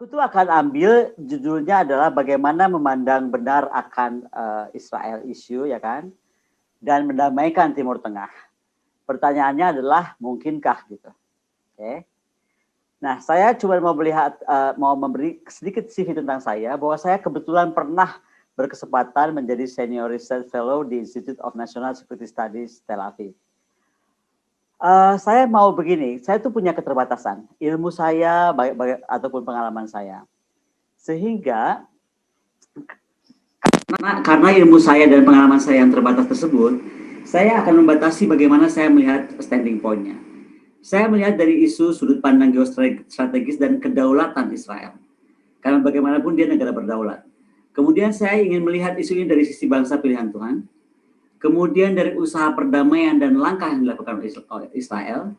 Aku tuh akan ambil judulnya adalah bagaimana memandang benar akan Israel issue, ya kan, dan mendamaikan Timur Tengah. Pertanyaannya adalah mungkinkah gitu. Oke. Nah, saya cuma mau melihat, mau memberi sedikit CV tentang saya, bahwa saya kebetulan pernah berkesempatan menjadi Senior Research Fellow di Institute of National Security Studies Tel Aviv. Saya mau begini, saya tuh punya keterbatasan, ilmu saya ataupun pengalaman saya. Sehingga karena ilmu saya dan pengalaman saya yang terbatas tersebut, saya akan membatasi bagaimana saya melihat standing point-nya. Saya melihat dari isu sudut pandang geostrategis dan kedaulatan Israel. Karena bagaimanapun dia negara berdaulat. Kemudian saya ingin melihat isu ini dari sisi bangsa pilihan Tuhan. Kemudian dari usaha perdamaian dan langkah yang dilakukan oleh Israel.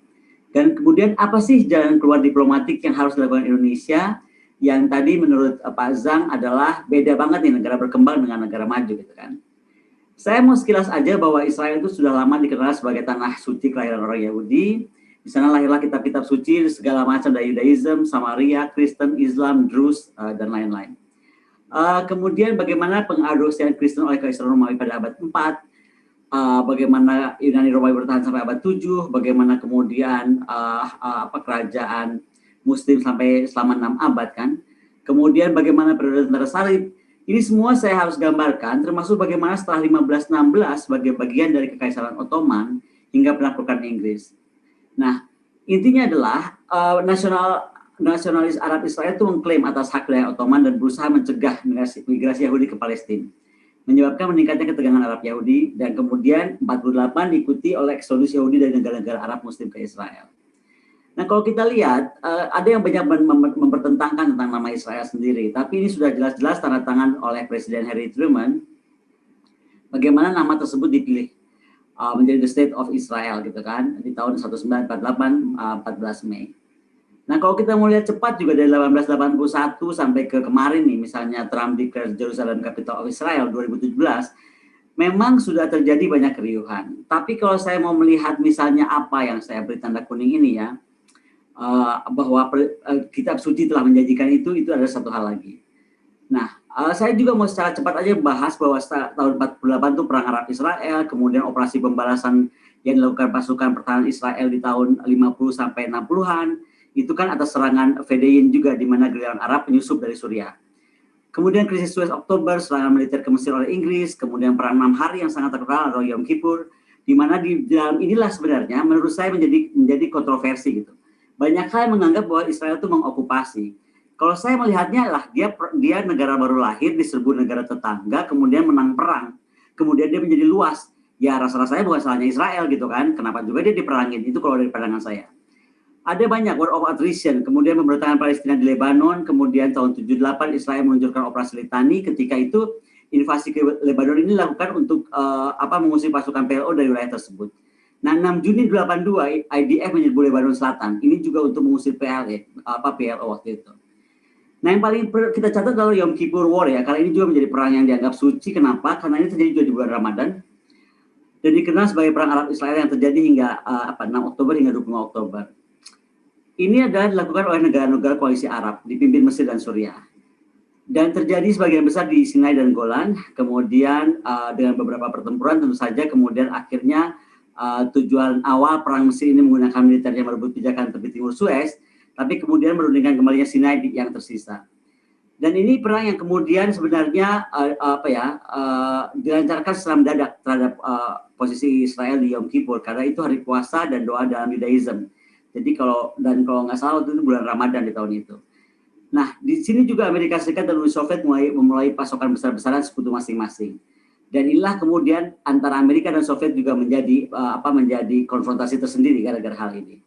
Dan kemudian apa sih jalan keluar diplomatik yang harus dilakukan Indonesia, yang tadi menurut Pak Zhang adalah beda banget nih negara berkembang dengan negara maju gitu kan. Saya mau sekilas aja bahwa Israel itu sudah lama dikenal sebagai tanah suci kelahiran orang Yahudi. Di sana lahirlah kitab-kitab suci segala macam dari Judaism, Samaria, Kristen, Islam, Druze, dan lain-lain. Kemudian bagaimana pengadopsian Kristen oleh Kaisar Romawi pada abad 4, bagaimana Yunani Romawi bertahan sampai abad 7, bagaimana kemudian kerajaan Muslim sampai selama 6 abad kan. Kemudian bagaimana periode tentara salib. Ini semua saya harus gambarkan, termasuk bagaimana setelah 1516 sebagai bagian dari Kekaisaran Ottoman hingga penaklukan Inggris. Nah, intinya adalah nasionalis Arab Israel itu mengklaim atas hak wilayah Ottoman dan berusaha mencegah migrasi Yahudi ke Palestina, menyebabkan meningkatnya ketegangan Arab Yahudi, dan kemudian 48 diikuti oleh eksodus Yahudi dari negara-negara Arab Muslim ke Israel. Nah, kalau kita lihat, ada yang banyak mempertentangkan tentang nama Israel sendiri, tapi ini sudah jelas-jelas tanda tangan oleh Presiden Harry Truman, bagaimana nama tersebut dipilih menjadi the State of Israel gitu kan, di tahun 1948, 14 Mei. Nah, kalau kita mau lihat cepat juga dari 1881 sampai ke kemarin nih, misalnya Trump declare Jerusalem Capital of Israel 2017, memang sudah terjadi banyak keriuhan. Tapi kalau saya mau melihat misalnya apa yang saya beri tanda kuning ini ya, bahwa kitab suci telah menjanjikan itu ada satu hal lagi. Nah, saya juga mau secara cepat aja bahas bahwa tahun 48 itu perang Arab Israel, kemudian operasi pembalasan yang dilakukan pasukan pertahanan Israel di tahun 50 sampai 60-an, itu kan atas serangan Fedayeen juga, di mana giliran Arab penyusup dari Suriah. Kemudian krisis Suez Oktober, serangan militer ke Mesir oleh Inggris, kemudian perang 6 hari yang sangat terkenal atau Yom Kippur, di mana di dalam inilah sebenarnya menurut saya menjadi kontroversi gitu. Banyak hal menganggap bahwa Israel itu mengokupasi. Kalau saya melihatnya lah, dia negara baru lahir di serbu negara tetangga, kemudian menang perang, kemudian dia menjadi luas. Ya rasa-rasanya bukan salahnya Israel gitu kan, kenapa juga dia diperangin, itu kalau dari pandangan saya. Ada banyak war of attrition, kemudian pemberontakan Palestina di Lebanon, kemudian tahun 78 Israel meluncurkan operasi Litani. Ketika itu invasi ke Lebanon ini dilakukan untuk mengusir pasukan PLO dari wilayah tersebut. Nah, 6 Juni 82 IDF menyerbu Lebanon Selatan. Ini juga untuk mengusir PLO waktu itu. Nah, yang paling kita catat adalah Yom Kippur War ya. Kali ini juga menjadi perang yang dianggap suci. Kenapa? Karena ini terjadi juga di bulan Ramadan. Dan dikenal sebagai perang Arab Israel yang terjadi hingga 6 Oktober hingga 25 Oktober. Ini adalah dilakukan oleh negara-negara koalisi Arab, dipimpin Mesir dan Suriah. Dan terjadi sebagian besar di Sinai dan Golan, kemudian dengan beberapa pertempuran tentu saja, kemudian akhirnya tujuan awal perang Mesir ini menggunakan militer yang merebut pijakan tepi timur Suez, tapi kemudian merundingkan kembalinya Sinai yang tersisa. Dan ini perang yang kemudian sebenarnya dilancarkan secara mendadak terhadap posisi Israel di Yom Kippur, karena itu hari puasa dan doa dalam Judaism. Jadi kalau nggak salah itu bulan Ramadan di tahun itu. Nah, di sini juga Amerika Serikat dan Uni Soviet memulai pasokan besar-besaran sekutu masing-masing. Dan inilah kemudian antara Amerika dan Soviet juga menjadi konfrontasi tersendiri gara-gara hal ini.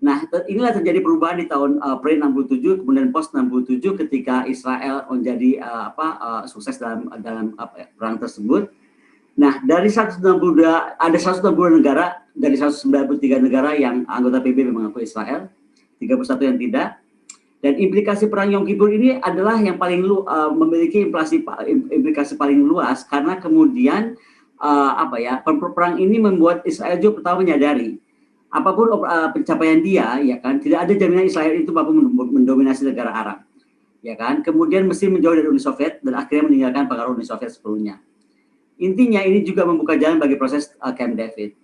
Nah, inilah terjadi perubahan di tahun pre-67 kemudian post-67 ketika Israel menjadi sukses dalam perang tersebut. Nah, dari 162 ada 160 negara dari 193 negara yang anggota PBB mengakui Israel, 31 yang tidak. Dan implikasi perang Yom Kippur ini adalah yang paling memiliki implikasi paling luas, karena kemudian perang ini membuat Israel juga pertama menyadari apapun pencapaian dia, ya kan, tidak ada jaminan Israel itu mampu mendominasi negara Arab. ya kan? Kemudian Mesir menjauh dari Uni Soviet dan akhirnya meninggalkan pengaruh Uni Soviet sepenuhnya. Intinya ini juga membuka jalan bagi proses Camp David.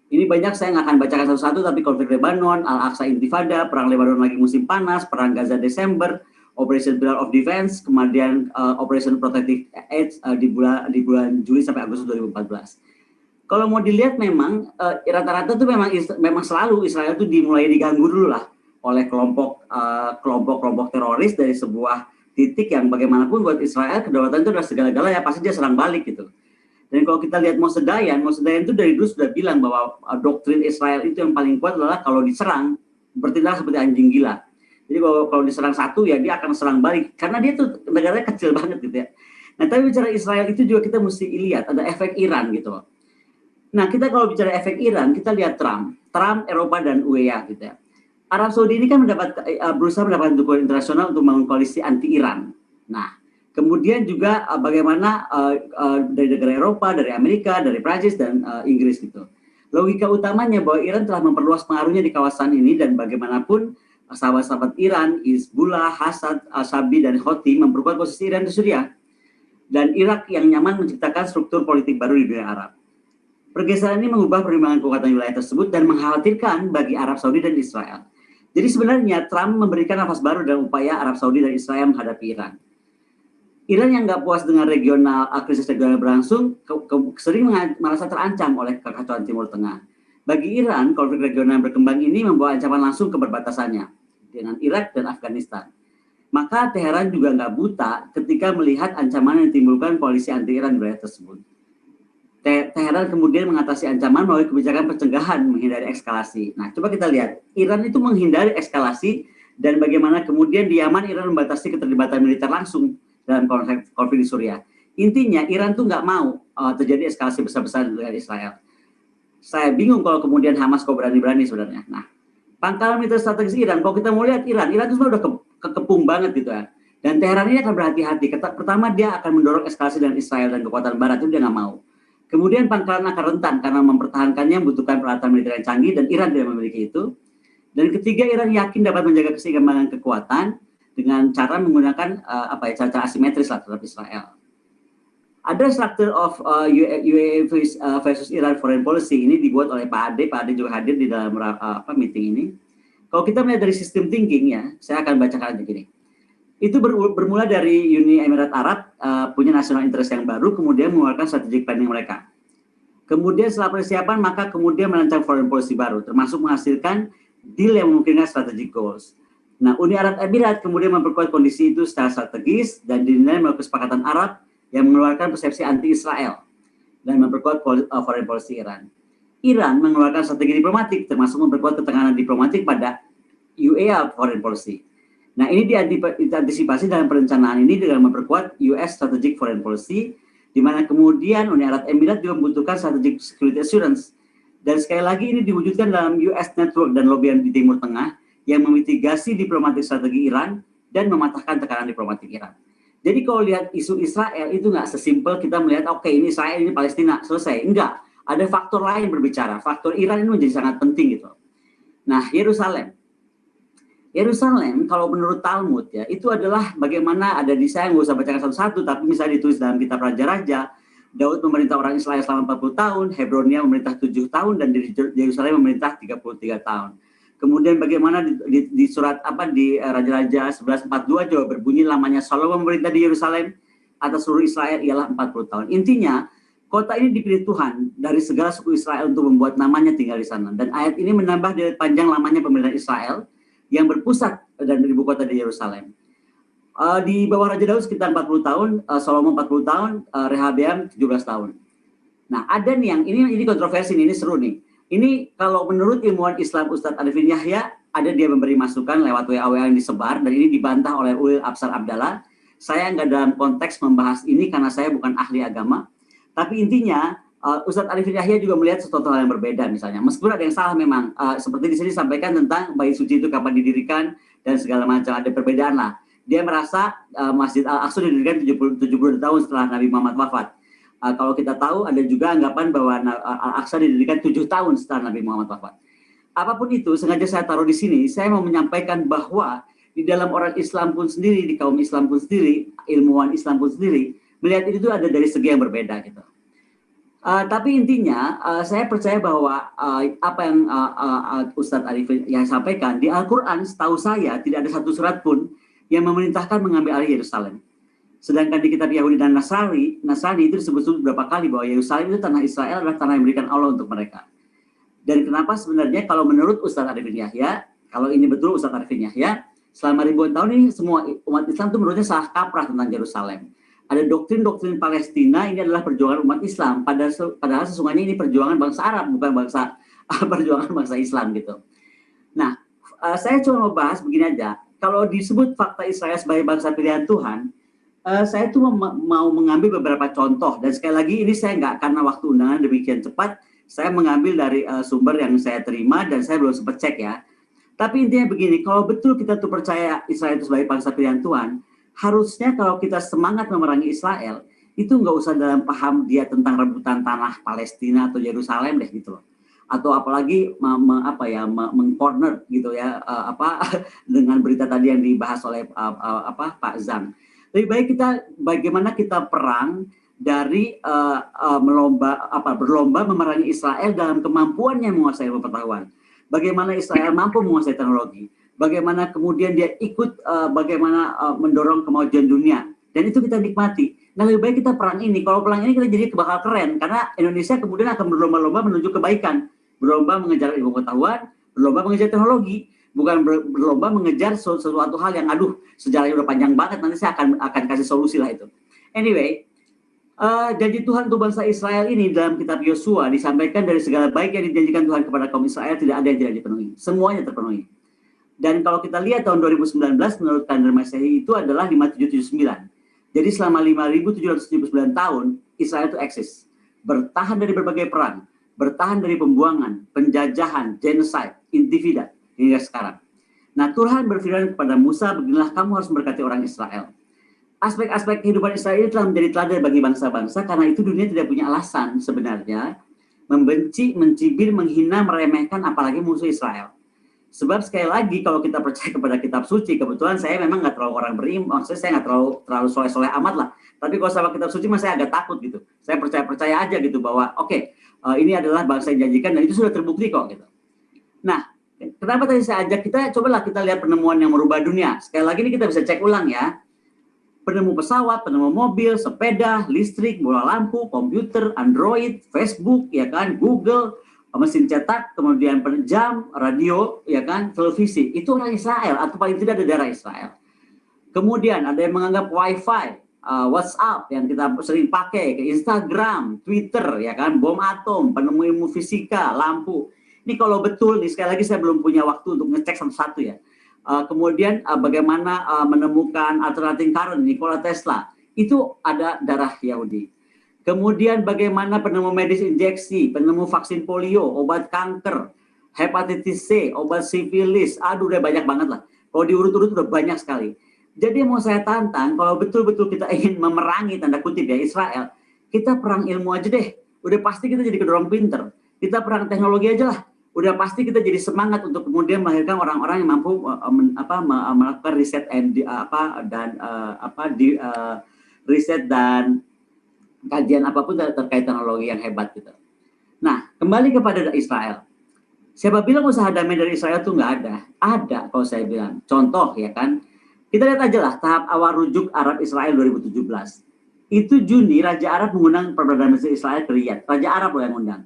Ini banyak saya nggak akan bacakan satu-satu, tapi konflik Lebanon, Al-Aqsa Intifada, perang Lebanon lagi musim panas, perang Gaza Desember, Operation Pillar of Defense, kemudian Operation Protective Edge di bulan Juli sampai Agustus 2014. Kalau mau dilihat memang rata-rata tuh memang selalu Israel tuh dimulai diganggu dulu lah oleh kelompok teroris dari sebuah titik yang bagaimanapun buat Israel kedaulatan itu adalah segala-gala, ya pasti dia serang balik gitu. Dan kalau kita lihat Moshe Dayan itu dari dulu sudah bilang bahwa doktrin Israel itu yang paling kuat adalah kalau diserang bertindak seperti anjing gila. Jadi kalau diserang satu ya dia akan serang balik karena dia tuh negaranya kecil banget gitu ya. Nah tapi bicara Israel itu juga kita mesti lihat ada efek Iran gitu loh. Nah kita kalau bicara efek Iran kita lihat Trump, Eropa dan UEA gitu ya. Arab Saudi ini kan berusaha mendapatkan dukungan internasional untuk membangun koalisi anti Iran. Nah kemudian juga bagaimana dari negara Eropa, dari Amerika, dari Prancis dan Inggris gitu. Logika utamanya bahwa Iran telah memperluas pengaruhnya di kawasan ini dan bagaimanapun sahabat-sahabat Iran, Hizbullah, Hasad, Al-Shabi dan Houthi memperkuat posisi Iran di Suriah. Dan Irak yang nyaman menciptakan struktur politik baru di dunia Arab. Pergeseran ini mengubah perimbangan kekuatan wilayah tersebut dan mengkhawatirkan bagi Arab Saudi dan Israel. Jadi sebenarnya Trump memberikan nafas baru dalam upaya Arab Saudi dan Israel menghadapi Iran. Iran yang nggak puas dengan krisis regional berlangsung, sering merasa terancam oleh kekacauan Timur Tengah. Bagi Iran, konflik regional yang berkembang ini membawa ancaman langsung ke perbatasannya dengan Irak dan Afghanistan. Maka Teheran juga nggak buta ketika melihat ancaman yang ditimbulkan koalisi anti-Iran di wilayah tersebut. Teheran kemudian mengatasi ancaman melalui kebijakan pencegahan menghindari eskalasi. Nah, coba kita lihat, Iran itu menghindari eskalasi dan bagaimana kemudian di Yaman Iran membatasi keterlibatan militer langsung dalam konflik di Suriah. Intinya Iran tuh nggak mau terjadi eskalasi besar-besar dengan Israel. Saya bingung kalau kemudian Hamas kok berani-berani sebenarnya. Nah, pangkalan militer strategis Iran, kalau kita mau lihat Iran itu sebenarnya udah kekepung banget gitu ya. Dan Teheran ini akan berhati-hati. Pertama dia akan mendorong eskalasi dengan Israel dan kekuatan Barat, itu dia nggak mau. Kemudian pangkalan akan rentan karena mempertahankannya membutuhkan peralatan militer yang canggih dan Iran tidak memiliki itu. Dan ketiga, Iran yakin dapat menjaga keseimbangan kekuatan dengan cara menggunakan cara asimetris lah terhadap Israel. Ada structure of UAE versus Iran foreign policy ini dibuat oleh Pak Ade juga hadir di dalam meeting ini. Kalau kita melihat dari sistem thinking ya, saya akan bacakan begini. Itu bermula dari Uni Emirat Arab punya national interest yang baru, kemudian mengeluarkan strategic planning mereka. Kemudian setelah persiapan, maka kemudian merancang foreign policy baru, termasuk menghasilkan deal yang memungkinkan strategic goals. Nah, Uni Arab Emirat kemudian memperkuat kondisi itu secara strategis dan dinilai melalui kesepakatan Arab yang mengeluarkan persepsi anti-Israel dan memperkuat foreign policy Iran. Iran mengeluarkan strategi diplomatik, termasuk memperkuat ketegangan diplomatik pada UEA foreign policy. Nah, ini diantisipasi dalam perencanaan ini dengan memperkuat US strategic foreign policy, di mana kemudian Uni Arab Emirat juga membutuhkan strategic security assurance. Dan sekali lagi ini diwujudkan dalam US network dan lobbyan di Timur Tengah yang memitigasi diplomatik strategi Iran dan mematahkan tekanan diplomatik Iran. Jadi kalau lihat isu Israel itu nggak sesimpel kita melihat oke, ini Israel, ini Palestina, selesai. Enggak, ada faktor lain berbicara. Faktor Iran ini menjadi sangat penting gitu. Nah, Yerusalem kalau menurut Talmud ya itu adalah bagaimana ada di saya nggak usah bacakan satu-satu, tapi misalnya ditulis dalam kitab Raja-Raja, Daud memerintah orang Israel selama 40 tahun, Hebronia memerintah 7 tahun, dan di Yerusalem memerintah 33 tahun. Kemudian bagaimana di surat di Raja-Raja 11:42 juga berbunyi lamanya Salomo memerintah di Yerusalem atas seluruh Israel ialah 40 tahun. Intinya kota ini dipilih Tuhan dari segala suku Israel untuk membuat namanya tinggal di sana. Dan ayat ini menambah dari panjang lamanya pemerintahan Israel yang berpusat dan ibu kota di Yerusalem. Di bawah Raja Daud sekitar 40 tahun, Salomo 40 tahun, Rehabeam 17 tahun. Nah, ada nih yang ini kontroversi ini seru nih. Ini kalau menurut ilmuwan Islam Ustadz Arifin Yahya, ada dia memberi masukan lewat WA yang disebar, dan ini dibantah oleh Ulil Absar Abdallah. Saya nggak dalam konteks membahas ini karena saya bukan ahli agama, tapi intinya Ustadz Arifin Yahya juga melihat sesuatu hal yang berbeda misalnya. Meskipun ada yang salah memang, seperti di sini disampaikan tentang Bait Suci itu kapan didirikan dan segala macam, ada perbedaan lah. Dia merasa Masjid Al-Aqsa didirikan 70 tahun setelah Nabi Muhammad wafat. Kalau kita tahu ada juga anggapan bahwa Al-Aqsa didirikan 7 tahun setelah Nabi Muhammad wafat. Apapun itu, sengaja saya taruh di sini, saya mau menyampaikan bahwa di dalam orang Islam pun sendiri, di kaum Islam pun sendiri, ilmuwan Islam pun sendiri, melihat itu ada dari segi yang berbeda gitu. Tapi intinya saya percaya bahwa apa yang Ustadz Arifin yang sampaikan di Al-Quran, setahu saya tidak ada satu surat pun yang memerintahkan mengambil alih Yerusalem. Sedangkan di kitab Yahudi dan Nasrani itu disebut beberapa kali bahwa Yerusalem itu tanah Israel adalah tanah yang diberikan Allah untuk mereka. Dan kenapa sebenarnya kalau menurut Ustadz Arifin Yahya, kalau ini betul Ustadz Arifin Yahya, selama ribuan tahun ini semua umat Islam itu menurutnya salah kaprah tentang Yerusalem. Ada doktrin-doktrin Palestina ini adalah perjuangan umat Islam, padahal sesungguhnya ini perjuangan bangsa Arab, bukan perjuangan bangsa Islam gitu. Nah, saya cuma mau bahas begini aja. Kalau disebut fakta Israel sebagai bangsa pilihan Tuhan, saya tuh mau mengambil beberapa contoh, dan sekali lagi ini saya nggak, karena waktu undangan demikian cepat, saya mengambil dari sumber yang saya terima dan saya belum sempat cek ya. Tapi intinya begini, kalau betul kita tuh percaya Israel itu sebagai bangsa pilihan Tuhan, harusnya kalau kita semangat memerangi Israel, itu nggak usah dalam paham dia tentang rebutan tanah Palestina atau Yerusalem deh gitu loh. Atau apalagi mengcorner gitu ya, dengan berita tadi yang dibahas oleh Pak Zam. Lebih baik bagaimana kita perang dari berlomba memerangi Israel dalam kemampuannya menguasai pengetahuan. Bagaimana Israel mampu menguasai teknologi. Bagaimana kemudian dia ikut mendorong kemajuan dunia, dan itu kita nikmati. Nah, lebih baik kita perang ini. Kalau perang ini kita jadi bakal keren, karena Indonesia kemudian akan berlomba-lomba menuju kebaikan, berlomba mengejar ilmu pengetahuan, berlomba mengejar teknologi, bukan berlomba mengejar sesuatu hal yang sejarahnya udah panjang banget. Nanti saya akan kasih solusi lah itu. Anyway, janji Tuhan untuk bangsa Israel ini dalam kitab Yosua disampaikan dari segala baik yang dijanjikan Tuhan kepada kaum Israel tidak ada yang tidak dipenuhi, semuanya terpenuhi. Dan kalau kita lihat tahun 2019 menurut kalender Masehi itu adalah 5779. Jadi selama 5779 tahun Israel itu eksis. Bertahan dari berbagai perang, bertahan dari pembuangan, penjajahan, genocide, intifida hingga sekarang. Nah, Tuhan berfirman kepada Musa, beginilah kamu harus memberkati orang Israel. Aspek-aspek kehidupan Israel itu telah menjadi teladan bagi bangsa-bangsa, karena itu dunia tidak punya alasan sebenarnya membenci, mencibir, menghina, meremehkan apalagi musuh Israel. Sebab sekali lagi kalau kita percaya kepada kitab suci, kebetulan saya memang nggak terlalu orang beriman, maksudnya saya nggak terlalu soleh-soleh amat lah. Tapi kalau sama kitab suci saya agak takut gitu. Saya percaya aja gitu bahwa ini adalah bangsa yang dijanjikan dan itu sudah terbukti kok gitu. Nah, kenapa tadi saya ajak cobalah kita lihat penemuan yang merubah dunia. Sekali lagi ini kita bisa cek ulang ya. Penemu pesawat, penemu mobil, sepeda, listrik, bola lampu, komputer, Android, Facebook, ya kan, Google, mesin cetak, kemudian jam, radio, ya kan, televisi. Itu orang Israel atau paling tidak ada darah Israel. Kemudian ada yang menganggap WiFi, WhatsApp yang kita sering pakai, ke Instagram, Twitter, ya kan, bom atom, penemu ilmu fisika, lampu. Ini kalau betul, nih sekali lagi saya belum punya waktu untuk ngecek satu-satu ya. Kemudian bagaimana menemukan alternating current, Nikola Tesla, itu ada darah Yahudi. Kemudian bagaimana penemu medis injeksi, penemu vaksin polio, obat kanker, hepatitis C, obat sifilis, udah banyak banget lah. Kalau diurut-urut udah banyak sekali. Jadi mau saya tantang, kalau betul-betul kita ingin memerangi tanda kutip ya Israel, kita perang ilmu aja deh. Udah pasti kita jadi kedorong pinter. Kita perang teknologi aja lah. Udah pasti kita jadi semangat untuk kemudian melahirkan orang-orang yang mampu melakukan riset riset dan kajian apapun terkait teknologi yang hebat gitu. Nah, kembali kepada Israel. Siapa bilang usaha damai dari Israel itu nggak ada? Ada kalau saya bilang. Contoh ya kan, kita lihat aja lah tahap awal rujuk Arab Israel 2017. Itu Juni Raja Arab mengundang Perdana Menteri Israel ke Riyadh. Raja Arab loh yang undang.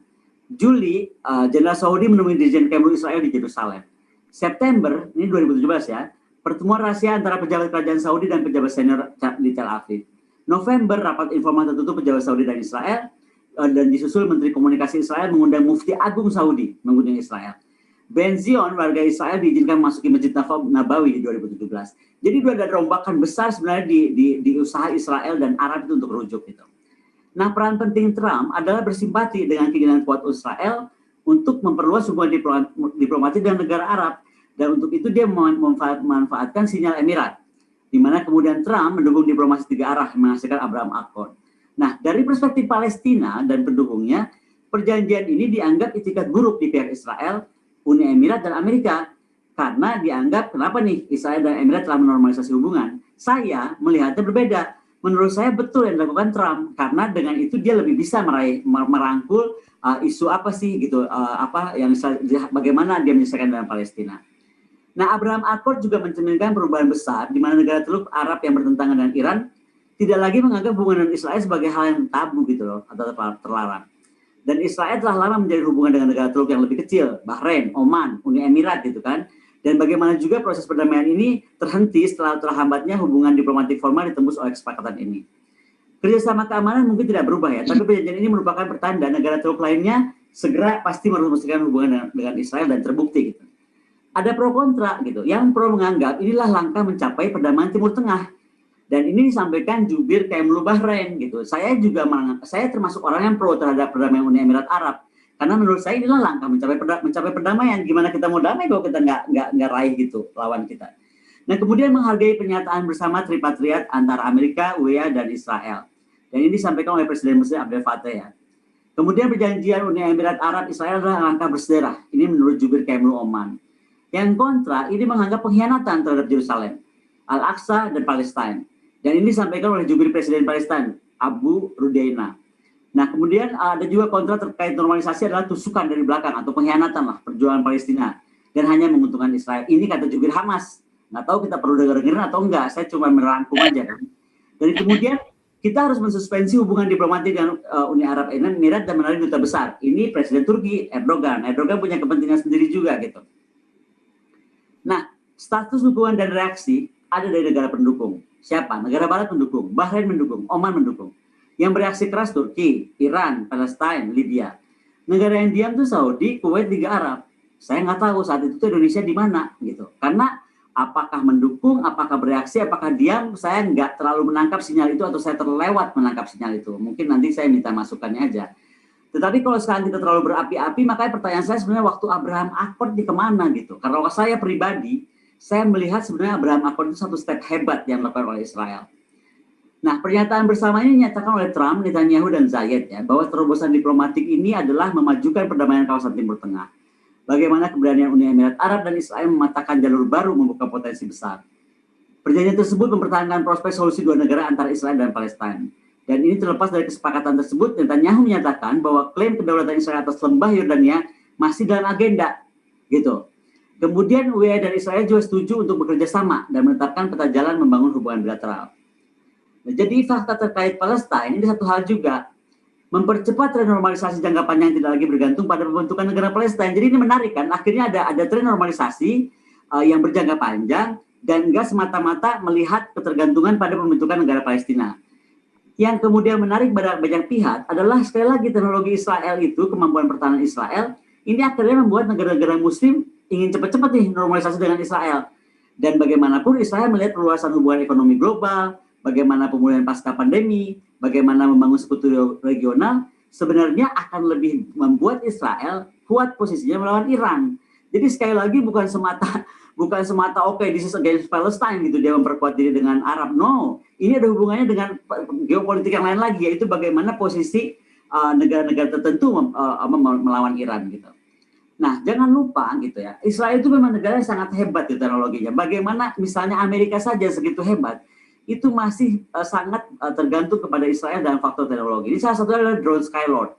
Juli, Jenderal Saudi menemui Dirjen Kemlu Israel di Yerusalem. September, ini 2017 ya, pertemuan rahasia antara pejabat kerajaan Saudi dan pejabat senior di Tel Aviv. November, rapat informal tertutup pejabat Saudi dan Israel, dan disusul Menteri Komunikasi Israel mengundang Mufti Agung Saudi mengunjungi Israel. Ben Zion, warga Israel diizinkan memasuki Masjid Nabawi di 2017. Jadi sudah ada rombakan besar sebenarnya di usaha Israel dan Arab itu untuk rujuk gitu. Nah, peran penting Trump adalah bersimpati dengan keinginan kuat Israel untuk memperluas hubungan diplomatik dengan negara Arab. Dan untuk itu dia memanfaatkan sinyal Emirat, di mana kemudian Trump mendukung diplomasi tiga arah yang menghasilkan Abraham Accord. Nah, dari perspektif Palestina dan pendukungnya, perjanjian ini dianggap itikat buruk di pihak Israel, Uni Emirat, dan Amerika. Karena dianggap, kenapa nih Israel dan Emirat telah menormalisasi hubungan? Saya melihatnya berbeda. Menurut saya betul yang dilakukan Trump, karena dengan itu dia lebih bisa merangkul isu apa sih gitu, bagaimana dia menyelesaikan dalam Palestina. Nah, Abraham Accord juga mencerminkan perubahan besar di mana negara Teluk Arab yang bertentangan dengan Iran tidak lagi menganggap hubungan dengan Israel sebagai hal yang tabu gitu loh, atau terlarang. Dan Israel telah lama menjadi hubungan dengan negara Teluk yang lebih kecil, Bahrain, Oman, Uni Emirat gitu kan. Dan bagaimana juga proses perdamaian ini terhenti setelah terhambatnya hubungan diplomatik formal ditembus oleh kesepakatan ini. Kerjasama keamanan mungkin tidak berubah ya, tapi perjanjian ini merupakan pertanda negara Teluk lainnya segera pasti merumuskan hubungan dengan Israel dan terbukti gitu. Ada pro kontra gitu. Yang pro menganggap inilah langkah mencapai perdamaian Timur Tengah. Dan ini disampaikan jubir Kemlu Bahrain gitu. Saya termasuk orang yang pro terhadap perdamaian Uni Emirat Arab. Karena menurut saya inilah langkah mencapai perdamaian. Gimana kita mau damai kalau kita nggak raih gitu lawan kita. Nah, kemudian menghargai pernyataan bersama tripartit antara Amerika, UEA, dan Israel. Dan ini disampaikan oleh Presiden Mesir Abdel Fattah ya. Kemudian perjanjian Uni Emirat Arab Israel adalah langkah bersejarah. Ini menurut jubir Kemlu Oman. Yang kontra, ini menganggap pengkhianatan terhadap Yerusalem, Al-Aqsa, dan Palestina. Dan ini disampaikan oleh jubir Presiden Palestina, Abu Rudaina. Nah, kemudian ada juga kontra terkait normalisasi adalah tusukan dari belakang atau pengkhianatan lah perjuangan Palestina dan hanya menguntungkan Israel. Ini kata jubir Hamas. Nggak tahu kita perlu dengerin atau enggak, saya cuma merangkum aja kan. Dan kemudian kita harus mensuspensi hubungan diplomatik dengan Uni Arab Emirat dan menarik duta besar. Ini Presiden Turki, Erdogan. Erdogan punya kepentingan sendiri juga gitu. Nah, status dukungan dan reaksi ada dari negara pendukung. Siapa? Negara Barat mendukung, Bahrain mendukung, Oman mendukung. Yang bereaksi keras Turki, Iran, Palestina, Libya. Negara yang diam itu Saudi, Kuwait, Liga Arab. Saya nggak tahu saat itu Indonesia di mana gitu. Karena apakah mendukung, apakah bereaksi, apakah diam, saya nggak terlalu menangkap sinyal itu atau saya terlewat menangkap sinyal itu. Mungkin nanti saya minta masukannya aja. Tetapi kalau sekarang kita terlalu berapi-api, makanya pertanyaan saya sebenarnya waktu Abraham Accord di kemana gitu. Karena kalau saya pribadi, saya melihat sebenarnya Abraham Accord itu satu step hebat yang dilakukan oleh Israel. Nah, pernyataan bersama ini dinyatakan oleh Trump, Netanyahu, dan Zayed ya, bahwa terobosan diplomatik ini adalah memajukan perdamaian kawasan Timur Tengah. Bagaimana keberanian Uni Emirat Arab dan Israel mematahkan jalur baru membuka potensi besar. Perjanjian tersebut mempertahankan prospek solusi dua negara antara Israel dan Palestina. Dan ini terlepas dari kesepakatan tersebut, Netanyahu menyatakan bahwa klaim kedaulatan Israel atas lembah Yordania masih dalam agenda, gitu. Kemudian UEA dan Israel juga setuju untuk bekerja sama dan menetapkan peta jalan membangun hubungan bilateral. Nah, jadi fakta terkait Palestina ini satu hal juga, mempercepat tren normalisasi jangka panjang tidak lagi bergantung pada pembentukan negara Palestina. Jadi ini menarik kan, akhirnya ada tren normalisasi yang berjangka panjang dan enggak semata-mata melihat ketergantungan pada pembentukan negara Palestina. Yang kemudian menarik pada banyak pihak adalah sekali lagi teknologi Israel itu, kemampuan pertahanan Israel, ini akhirnya membuat negara-negara muslim ingin cepat-cepat nih normalisasi dengan Israel. Dan bagaimanapun Israel melihat perluasan hubungan ekonomi global, bagaimana pemulihan pasca pandemi, bagaimana membangun sekutu regional, sebenarnya akan lebih membuat Israel kuat posisinya melawan Iran. Jadi sekali lagi bukan semata oke, this is against Palestine gitu, dia memperkuat diri dengan Arab. No, ini ada hubungannya dengan geopolitik yang lain lagi, yaitu bagaimana posisi negara-negara tertentu melawan Iran gitu. Nah, jangan lupa gitu ya, Israel itu memang negara yang sangat hebat di teknologinya. Bagaimana misalnya Amerika saja segitu hebat, itu masih sangat tergantung kepada Israel dalam faktor teknologi. Ini salah satunya adalah drone Skylord.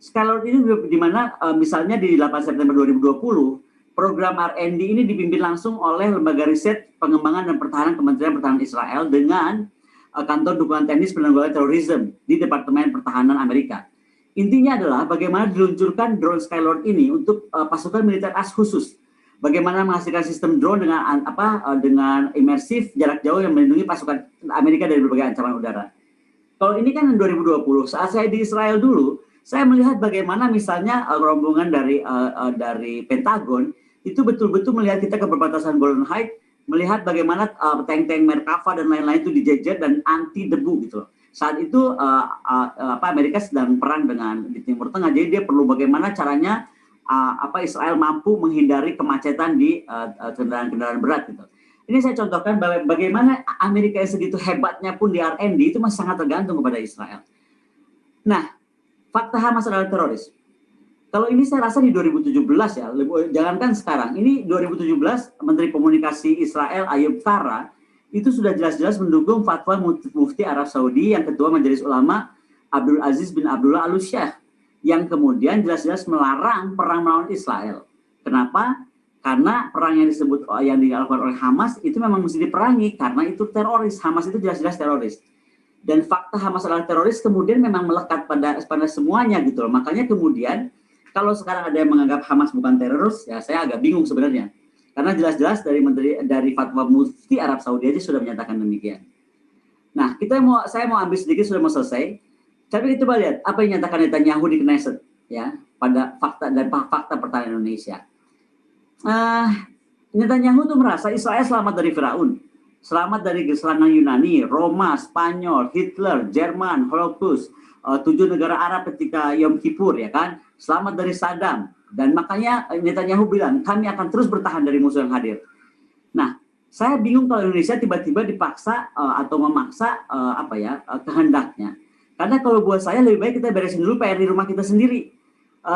Skylord ini di mana misalnya di 8 September 2020, program R&D ini dipimpin langsung oleh Lembaga Riset Pengembangan dan Pertahanan Kementerian Pertahanan Israel dengan Kantor Dukungan Teknis Penanggulangan Terorisme di Departemen Pertahanan Amerika. Intinya adalah bagaimana diluncurkan drone Skylord ini untuk pasukan militer as khusus. Bagaimana menghasilkan sistem drone dengan imersif jarak jauh yang melindungi pasukan Amerika dari berbagai ancaman udara. Kalau ini kan 2020, saat saya di Israel dulu, saya melihat bagaimana misalnya rombongan dari Pentagon itu betul-betul melihat kita ke perbatasan Golden Heights, melihat bagaimana tank-tank Merkava dan lain-lain itu dijejer dan anti debu gitu. Saat itu Amerika sedang perang di Timur Tengah, jadi dia perlu bagaimana caranya Israel mampu menghindari kemacetan di kendaraan-kendaraan berat gitu. Ini saya contohkan bagaimana Amerika yang segitu hebatnya pun di R&D itu masih sangat tergantung kepada Israel. Nah, fakta Hamas adalah teroris. Kalau ini saya rasa di 2017 ya, jangankan sekarang. Ini 2017 Menteri Komunikasi Israel Ayub Tara itu sudah jelas-jelas mendukung fatwa Mufti Arab Saudi yang ketua Majelis Ulama Abdul Aziz bin Abdullah Al-Syekh yang kemudian jelas-jelas melarang perang melawan Israel. Kenapa? Karena perang yang disebut yang dilakukan oleh Hamas itu memang mesti diperangi karena itu teroris. Hamas itu jelas-jelas teroris. Dan fakta Hamas adalah teroris kemudian memang melekat pada semuanya gitu loh. Makanya kemudian kalau sekarang ada yang menganggap Hamas bukan teroris, ya saya agak bingung sebenarnya. Karena jelas-jelas dari fatwa Mufti Arab Saudi aja sudah menyatakan demikian. Nah, saya mau ambil sedikit, sudah mau selesai. Tapi kita lihat apa yang dinyatakan Netanyahu di Knesset ya pada fakta pertahanan Indonesia. Netanyahu itu merasa Israel selamat dari Firaun, selamat dari serangan Yunani, Roma, Spanyol, Hitler, Jerman, Holocaust, 7 negara Arab ketika Yom Kippur, ya kan, selamat dari Saddam, dan makanya Netanyahu bilang kami akan terus bertahan dari musuh yang hadir. Nah, saya bingung kalau Indonesia tiba-tiba dipaksa atau memaksa kehendaknya. Karena kalau buat saya lebih baik kita beresin dulu PR di rumah kita sendiri.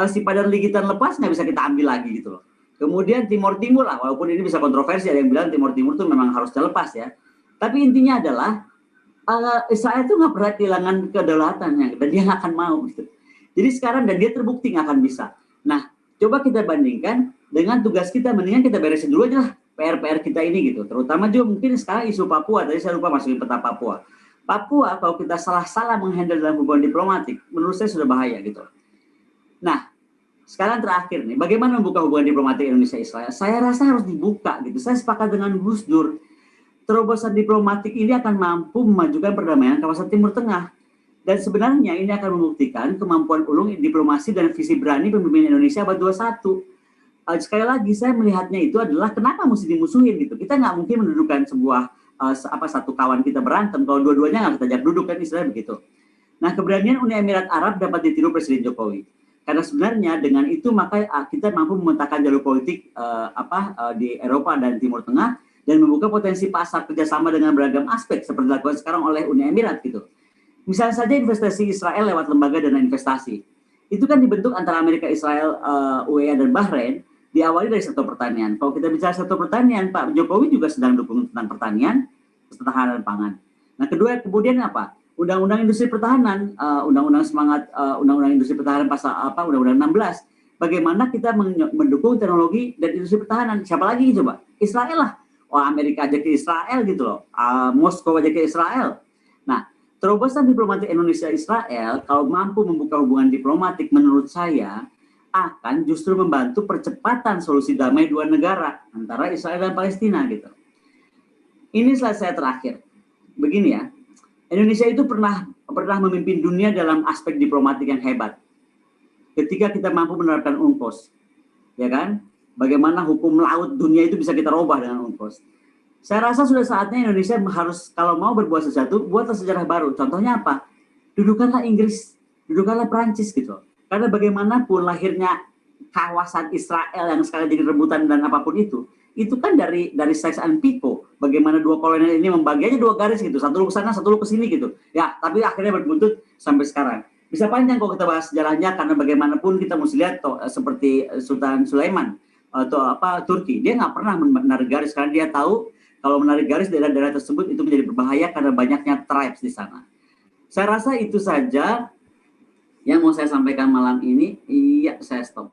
Si padan ligitan lepas nggak bisa kita ambil lagi gitu loh. Kemudian Timur Timur lah, walaupun ini bisa kontroversi, ada yang bilang Timur Timur itu memang harus terlepas ya. Tapi intinya adalah Israel itu nggak pernah kehilangan kedaulatannya dan dia nggak akan mau gitu. Jadi sekarang dan dia terbukti nggak akan bisa. Nah, coba kita bandingkan dengan tugas kita, mendingan kita beresin dulu aja lah PR-PR kita ini gitu. Terutama juga mungkin sekarang isu Papua, tadi saya lupa masukin peta Papua. Papua kalau kita salah-salah menghandle dalam hubungan diplomatik, menurut saya sudah bahaya gitu. Nah, sekarang terakhir nih, bagaimana membuka hubungan diplomatik Indonesia-Israel? Saya rasa harus dibuka gitu. Saya sepakat dengan Gus Dur. Terobosan diplomatik ini akan mampu memajukan perdamaian kawasan Timur Tengah. Dan sebenarnya ini akan membuktikan kemampuan ulung diplomasi dan visi berani pemimpin Indonesia abad 21. Sekali lagi saya melihatnya itu adalah kenapa mesti dimusuhin gitu. Kita nggak mungkin mendudukan sebuah satu kawan kita berantem kalau dua-duanya nggak kita ajak duduk, kan istilah begitu. Nah, keberanian Uni Emirat Arab dapat ditiru Presiden Jokowi. Karena sebenarnya dengan itu maka kita mampu memetakan jalur politik di Eropa dan Timur Tengah dan membuka potensi pasar kerjasama dengan beragam aspek seperti dilakukan sekarang oleh Uni Emirat gitu. Misalnya saja investasi Israel lewat lembaga dana investasi. Itu kan dibentuk antara Amerika, Israel, UEA dan Bahrain, diawali dari sektor pertanian. Kalau kita bicara sektor pertanian, Pak Jokowi juga sedang dukung tentang pertanian, pertahanan pangan. Nah, kedua kemudian apa? Undang-undang industri pertahanan, undang-undang industri pertahanan pasal undang-undang 16. Bagaimana kita mendukung teknologi dan industri pertahanan? Siapa lagi coba? Israel lah. Oh, Amerika aja ke Israel gitu loh. Moskow aja ke Israel. Nah, terobosan diplomatik Indonesia-Israel kalau mampu membuka hubungan diplomatik menurut saya akan justru membantu percepatan solusi damai dua negara antara Israel dan Palestina gitu. Ini slide saya terakhir. Begini ya, Indonesia itu pernah memimpin dunia dalam aspek diplomatik yang hebat. Ketika kita mampu menerapkan UNCLOS, ya kan? Bagaimana hukum laut dunia itu bisa kita robah dengan UNCLOS. Saya rasa sudah saatnya Indonesia harus kalau mau berbuat sesuatu, buatlah sejarah baru. Contohnya apa? Dudukanlah Inggris, dudukanlah Prancis gitu. Karena bagaimanapun lahirnya kawasan Israel yang sekarang jadi rebutan dan apapun itu kan dari Sykes-Picot. Bagaimana dua kolonial ini membaginya dua garis gitu, satu lu ke sana, satu lu ke sini gitu. Ya, tapi akhirnya berbuntut sampai sekarang. Bisa panjang kalau kita bahas sejarahnya karena bagaimanapun kita mesti lihat seperti Sultan Sulaiman atau Turki, dia nggak pernah menarik garis karena dia tahu kalau menarik garis daerah-daerah tersebut itu menjadi berbahaya karena banyaknya tribes di sana. Saya rasa itu saja yang mau saya sampaikan malam ini. Iya, saya stop.